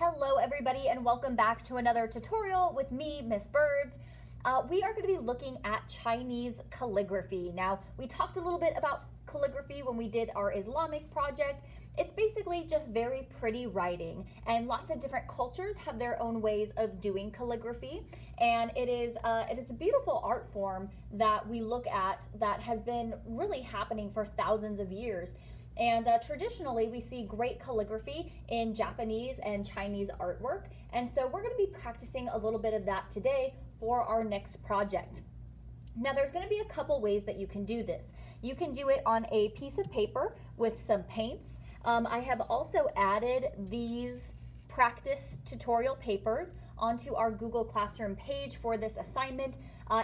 Hello everybody and welcome back to another tutorial with me, Miss Birds. We are going to be looking at Chinese calligraphy. Now, we talked a little bit about calligraphy when we did our Islamic project. It's basically just very pretty writing, and lots of different cultures have their own ways of doing calligraphy, and it is a beautiful art form that we look at that has been really happening for thousands of years. And traditionally, we see great calligraphy in Japanese and Chinese artwork. And so we're going to be practicing a little bit of that today for our next project. Now, there's going to be a couple ways that you can do this. You can do it on a piece of paper with some paints. I have also added these practice tutorial papers onto our Google Classroom page for this assignment.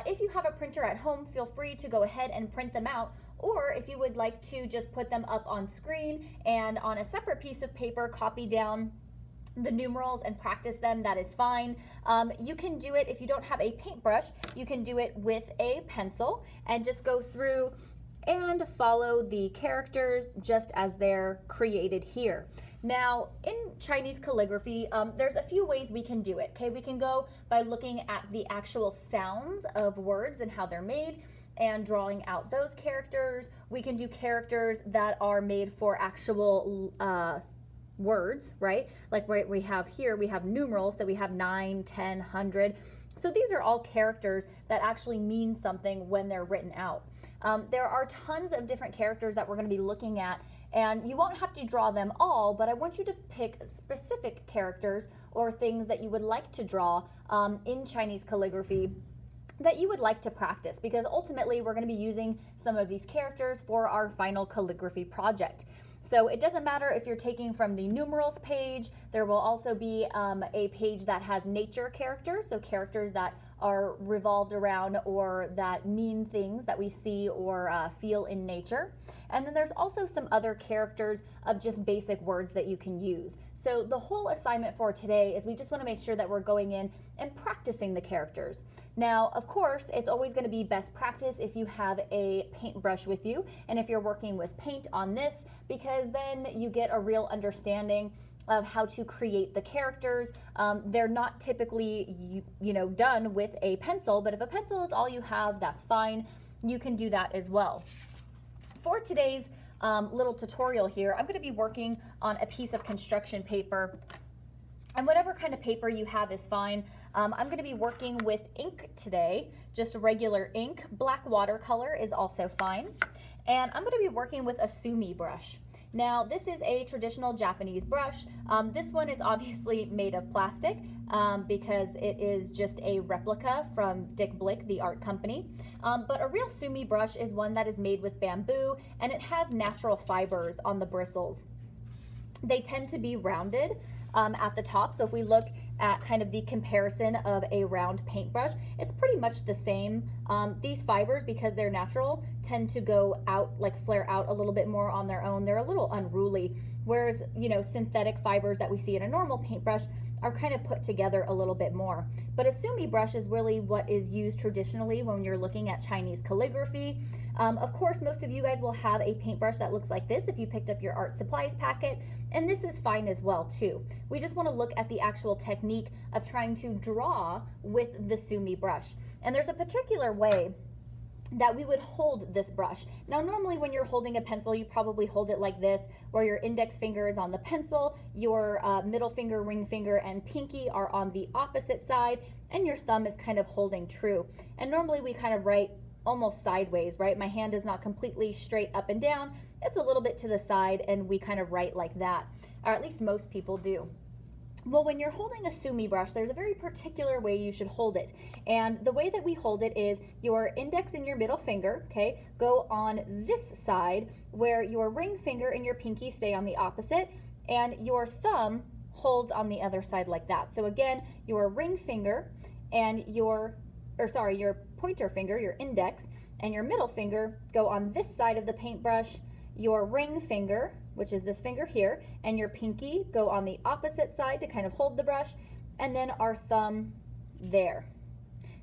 If you have a printer at home, feel free to go ahead and print them out. Or if you would like to just put them up on screen and on a separate piece of paper, copy down the numerals and practice them, that is fine. You can do it if you don't have a paintbrush, you can do it with a pencil and just go through and follow the characters just as they're created here. Now, in Chinese calligraphy, there's a few ways we can do it, okay? We can go by looking at the actual sounds of words and how they're made and drawing out those characters. We can do characters that are made for actual words, right? Like what we have here, we have numerals, so we have 9, 10, 100. So these are all characters that actually mean something when they're written out. There are tons of different characters that we're going to be looking at, and you won't have to draw them all, but I want you to pick specific characters or things that you would like to draw in Chinese calligraphy that you would like to practice, because ultimately we're going to be using some of these characters for our final calligraphy project. So it doesn't matter if you're taking from the numerals page. There will also be a page that has nature characters, so characters that are revolved around or that mean things that we see or feel in nature. And then there's also some other characters of just basic words that you can use. So the whole assignment for today is we just want to make sure that we're going in and practicing the characters. Now, of course, it's always going to be best practice if you have a paintbrush with you and if you're working with paint on this, because then you get a real understanding of how to create the characters. They're not typically done with a pencil, but if a pencil is all you have, that's fine. You can do that as well. For today's little tutorial here, I'm going to be working on a piece of construction paper, and whatever kind of paper you have is fine. I'm going to be working with ink today, just regular ink. Black watercolor is also fine. And I'm going to be working with a sumi brush. Now, this is a traditional Japanese brush. This one is obviously made of plastic because it is just a replica from Dick Blick, the art company. But a real sumi brush is one that is made with bamboo, and it has natural fibers on the bristles. They tend to be rounded at the top, so if we look at kind of the comparison of a round paintbrush, it's pretty much the same. These fibers, because they're natural, tend to go out, like flare out a little bit more on their own. They're a little unruly, whereas, synthetic fibers that we see in a normal paintbrush are kind of put together a little bit more. But a sumi brush is really what is used traditionally when you're looking at Chinese calligraphy. Of course, most of you guys will have a paintbrush that looks like this if you picked up your art supplies packet, and this is fine as well too. We just want to look at the actual technique of trying to draw with the sumi brush. And there's a particular way that we would hold this brush. Now, normally when you're holding a pencil, you probably hold it like this, where your index finger is on the pencil, your middle finger, ring finger, and pinky are on the opposite side, and your thumb is kind of holding true. And normally we kind of write almost sideways, right? My hand is not completely straight up and down. It's a little bit to the side, and we kind of write like that, or at least most people do. Well, when you're holding a sumi brush, there's a very particular way you should hold it. And the way that we hold it is your index and your middle finger, okay, go on this side, where your ring finger and your pinky stay on the opposite, and your thumb holds on the other side like that. So again, your ring finger and your pointer finger, your index, and your middle finger go on this side of the paintbrush. Your ring finger, which is this finger here, and your pinky go on the opposite side to kind of hold the brush, and then our thumb there.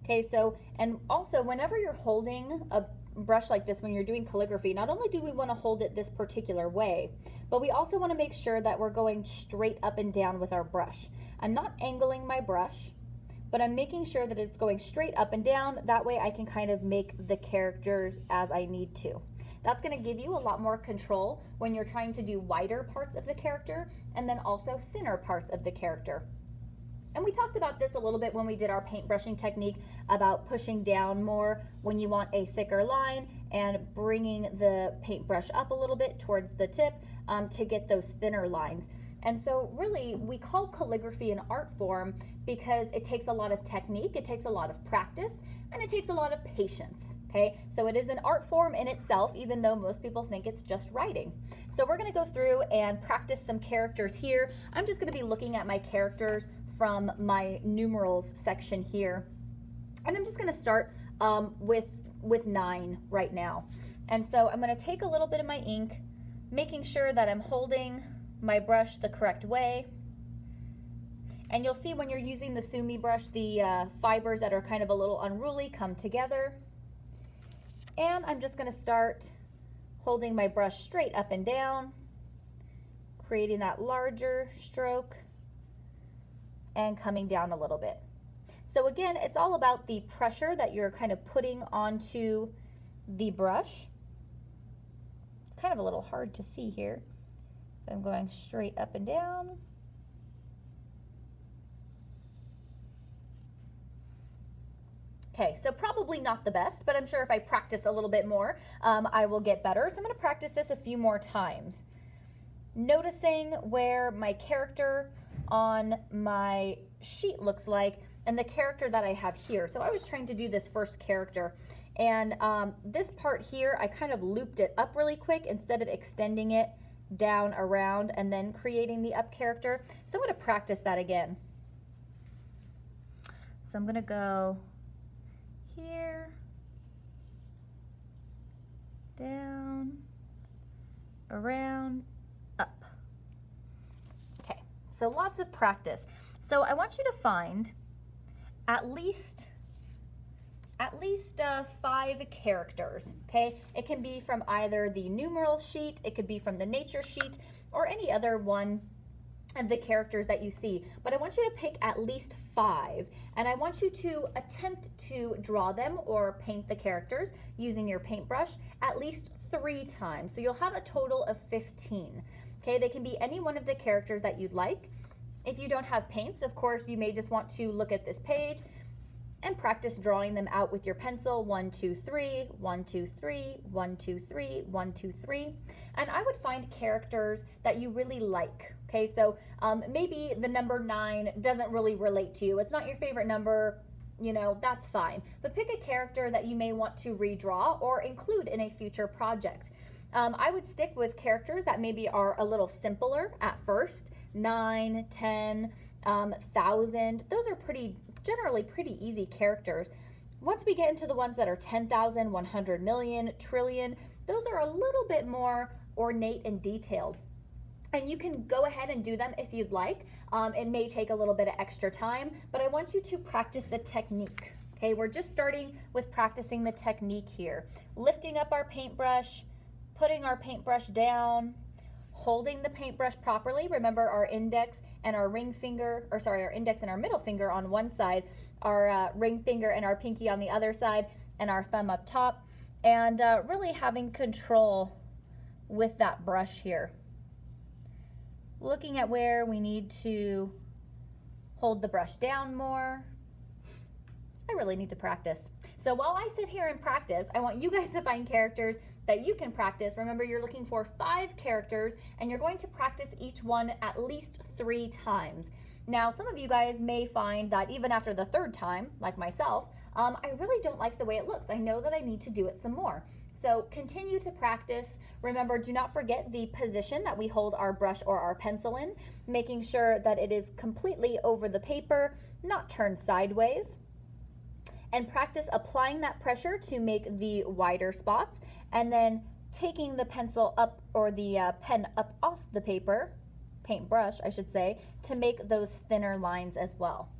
Okay, so, and also whenever you're holding brush like this, when you're doing calligraphy, not only do we want to hold it this particular way, but we also want to make sure that we're going straight up and down with our brush. I'm not angling my brush, but I'm making sure that it's going straight up and down. That way I can kind of make the characters as I need to. That's going to give you a lot more control when you're trying to do wider parts of the character and then also thinner parts of the character. And we talked about this a little bit when we did our paintbrushing technique about pushing down more when you want a thicker line and bringing the paintbrush up a little bit towards the tip to get those thinner lines. And so really we call calligraphy an art form because it takes a lot of technique, it takes a lot of practice, and it takes a lot of patience. Okay, so it is an art form in itself, even though most people think it's just writing. So we're going to go through and practice some characters here. I'm just going to be looking at my characters from my numerals section here, and I'm just going to start with 9 right now. And so I'm going to take a little bit of my ink, making sure that I'm holding my brush the correct way. And you'll see when you're using the Sumi brush, the fibers that are kind of a little unruly come together. And I'm just going to start holding my brush straight up and down, creating that larger stroke and coming down a little bit. So again, it's all about the pressure that you're kind of putting onto the brush. It's kind of a little hard to see here. I'm going straight up and down. Okay, so probably not the best, but I'm sure if I practice a little bit more, I will get better. So I'm going to practice this a few more times. Noticing where my character on my sheet looks like and the character that I have here. So I was trying to do this first character, and this part here, I kind of looped it up really quick instead of extending it down around and then creating the up character. So I'm going to practice that again. So I'm going to go here, down, around, up. Okay, so lots of practice. So I want you to find at least 5 characters, okay? It can be from either the numeral sheet, it could be from the nature sheet, or any other one of the characters that you see. But I want you to pick at least 5, and I want you to attempt to draw them or paint the characters using your paintbrush at least 3 times. So you'll have a total of 15. Okay, they can be any one of the characters that you'd like. If you don't have paints, of course, you may just want to look at this page and practice drawing them out with your pencil. 1, 2, 3, 1, 2, 3, 1, 2, 3, 1, 2, 3. And I would find characters that you really like. Okay, so maybe the number 9 doesn't really relate to you. It's not your favorite number, you know, that's fine. But pick a character that you may want to redraw or include in a future project. I would stick with characters that maybe are a little simpler at first. 9, 10, 1,000. Those are generally pretty easy characters. Once we get into the ones that are 10,000, 100 million, trillion, those are a little bit more ornate and detailed. And you can go ahead and do them if you'd like. It may take a little bit of extra time, but I want you to practice the technique. Okay, we're just starting with practicing the technique here. Lifting up our paintbrush, putting our paintbrush down, holding the paintbrush properly. Remember, our index and our ring finger, or sorry, our index and our middle finger on one side, our ring finger and our pinky on the other side, and our thumb up top, and really having control with that brush here. Looking at where we need to hold the brush down more. I really need to practice. So while I sit here and practice, I want you guys to find characters that you can practice. Remember, you're looking for 5 characters, and you're going to practice each one at least 3 times. Now, some of you guys may find that even after the 3rd time, like myself, I really don't like the way it looks. I know that I need to do it some more. So continue to practice. Remember, do not forget the position that we hold our brush or our pencil in, making sure that it is completely over the paper, not turned sideways. And practice applying that pressure to make the wider spots, and then taking the pencil up, or the pen up off the paper, paintbrush I should say, to make those thinner lines as well.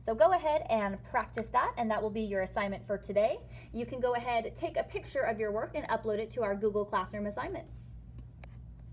So go ahead and practice that, and that will be your assignment for today. You can go ahead, take a picture of your work, and upload it to our Google Classroom assignment.